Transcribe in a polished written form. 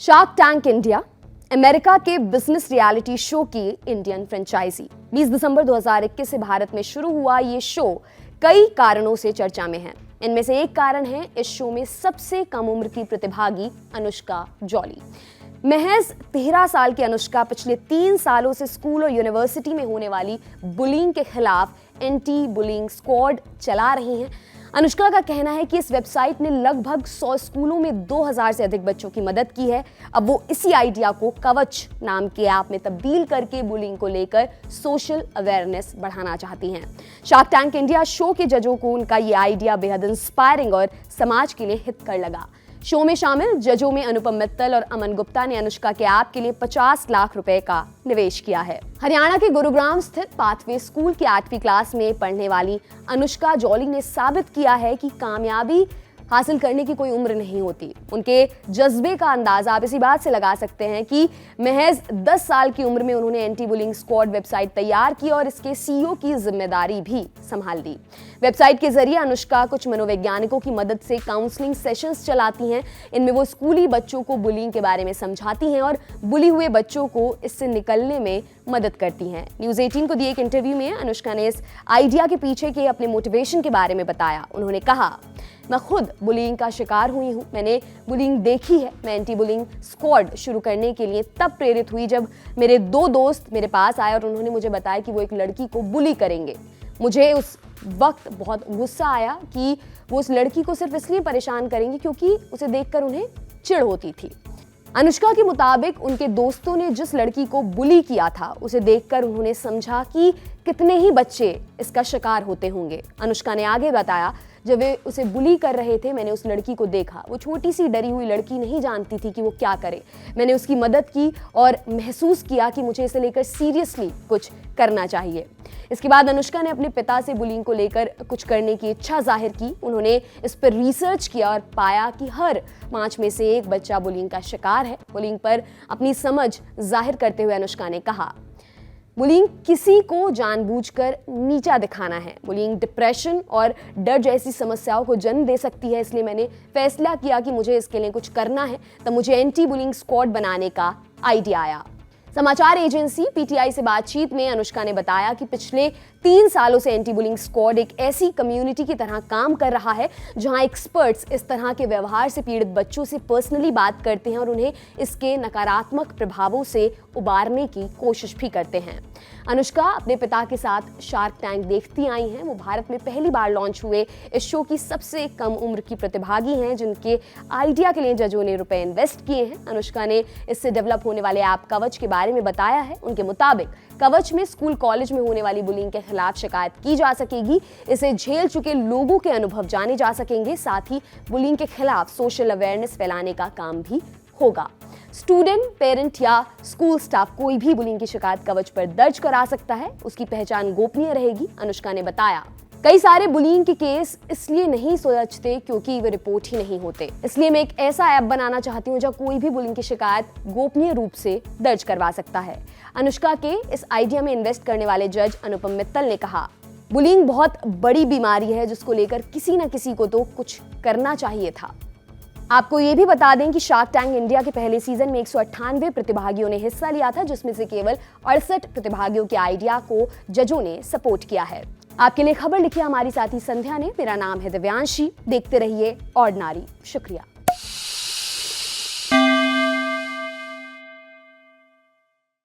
Shark tank India America के business reality show की Indian franchise 20 दिसंबर 2021 से भारत में शुरू हुआ ये शो कई कारणों से चर्चा में है। इनमें से एक कारण है इस शो में सबसे कम उम्र की प्रतिभागी अनुष्का जॉली। महज 13 साल की अनुष्का पिछले 3 सालों से स्कूल और यूनिवर्सिटी में होने वाली बुलिंग के खिलाफ एंटी बुलिंग स्क्वाड चला रही हैं। अनुष्का का कहना है कि इस वेबसाइट ने लगभग 100 स्कूलों में 2000 से अधिक बच्चों की मदद की है। अब वो इसी आइडिया को कवच नाम के ऐप में तब्दील करके बुलिंग को लेकर सोशल अवेयरनेस बढ़ाना चाहती हैं। शार्क टैंक इंडिया शो के जजों को उनका ये आइडिया बेहद इंस्पायरिंग और समाज के लिए हितकर लगा। शो में शामिल जजों में अनुपम मित्तल और अमन गुप्ता ने अनुष्का के ऐप के लिए 50 लाख रुपए का निवेश किया है। हरियाणा के गुरुग्राम स्थित पाथवे स्कूल की 8वीं क्लास में पढ़ने वाली अनुष्का जॉली ने साबित किया है कि कामयाबी हासिल करने की कोई उम्र नहीं होती। उनके जज्बे का अंदाजा आप इसी बात से लगा सकते हैं कि महज 10 साल की उम्र में उन्होंने एंटी बुलिंग स्क्वाड वेबसाइट तैयार की और इसके सीईओ की जिम्मेदारी भी संभाल ली। वेबसाइट के जरिए अनुष्का कुछ मनोवैज्ञानिकों की मदद से काउंसलिंग सेशंस चलाती हैं। इनमें वो स्कूली बच्चों को बुलिंग के बारे में समझाती हैं और बुली हुए बच्चों को इससे निकलने में मदद करती हैं। न्यूज़ 18 को दिए एक इंटरव्यू में अनुष्का ने इस आइडिया के पीछे के अपने मोटिवेशन के बारे में बताया। उन्होंने कहा, मैं खुद बुलिंग का शिकार हुई हूँ, मैंने बुलिंग देखी है। मैं एंटी बुलिंग स्क्वाड शुरू करने के लिए तब प्रेरित हुई जब मेरे 2 दोस्त मेरे पास आए और उन्होंने मुझे बताया कि वो एक लड़की को बुली करेंगे। मुझे उस वक्त बहुत गुस्सा आया कि वो उस लड़की को सिर्फ इसलिए परेशान करेंगे क्योंकि उसे देखकर उन्हें चिढ़ होती थी। अनुष्का के मुताबिक उनके दोस्तों ने जिस लड़की को बुली किया था उसे देखकर उन्होंने समझा कि कितने ही बच्चे इसका शिकार होते होंगे। अनुष्का ने आगे बताया, जब वे उसे बुली कर रहे थे मैंने उस लड़की को देखा। वो छोटी सी डरी हुई लड़की नहीं जानती थी कि वो क्या करे। मैंने उसकी मदद की और महसूस किया कि मुझे इसे लेकर सीरियसली कुछ करना चाहिए। इसके बाद अनुष्का ने अपने पिता से बुलिंग को लेकर कुछ करने की इच्छा जाहिर की। उन्होंने इस पर रिसर्च किया और पाया कि हर 5 में से 1 बच्चा बुलिंग का शिकार है। बुलिंग पर अपनी समझ जाहिर करते हुए अनुष्का ने कहा, बुलिंग किसी को जानबूझकर नीचा दिखाना है। बुलिंग डिप्रेशन और डर जैसी समस्याओं को जन्म दे सकती है। इसलिए मैंने फैसला किया कि मुझे इसके लिए कुछ करना है। तब मुझे एंटी बुलिंग स्क्वाड बनाने का आइडिया आया। समाचार एजेंसी पीटीआई से बातचीत में अनुष्का ने बताया कि पिछले 3 सालों से एंटी बुलिंग स्क्वाड एक ऐसी कम्युनिटी की तरह काम कर रहा है जहां एक्सपर्ट्स इस तरह के व्यवहार से पीड़ित बच्चों से पर्सनली बात करते हैं और उन्हें इसके नकारात्मक प्रभावों से उबारने की कोशिश भी करते हैं। अनुष्का अपने पिता के साथ शार्क टैंक देखती आई हैं। वो भारत में पहली बार लॉन्च हुए इस शो की सबसे कम उम्र की प्रतिभागी हैं जिनके आइडिया के लिए जजों ने रुपए इन्वेस्ट किए हैं। अनुष्का ने इससे डेवलप होने वाले ऐप कवच के बारे में बताया है। उनके मुताबिक कवच में स्कूल कॉलेज में होने वाली बुलिंग के खिलाफ शिकायत की जा सकेगी। इसे झेल चुके लोगों के अनुभव जाने जा सकेंगे। साथ ही बुलिंग के खिलाफ सोशल अवेयरनेस फैलाने का काम भी होगा। स्टूडेंट, पेरेंट या स्कूल स्टाफ कोई भी बुलिंग की शिकायत कवच पर दर्ज करा सकता है। उसकी पहचान गोपनीय रहेगी। अनुष्का ने बताया, कई सारे बुलिंग के केस इसलिए नहीं सुलझते क्योंकि वे रिपोर्ट ही नहीं होते। इसलिए मैं एक ऐसा ऐप बनाना चाहती हूँ जहाँ कोई भी बुलिंग की शिकायत गोपनीय रूप से दर्ज करवा सकता है। अनुष्का के इस आइडिया में इन्वेस्ट करने वाले जज अनुपम मित्तल ने कहा, बुलिंग बहुत बड़ी बीमारी है जिसको लेकर किसी न किसी को तो कुछ करना चाहिए था। आपको ये भी बता दें कि शार्क टैंक इंडिया के पहले सीजन में 198 प्रतिभागियों ने हिस्सा लिया था, जिसमें से केवल 68 प्रतिभागियों के आइडिया को जजों ने सपोर्ट किया है। आपके लिए खबर लिखी हमारी साथी संध्या ने। मेरा नाम है दिव्यांशी। देखते रहिए ऑर्डिनरी। शुक्रिया।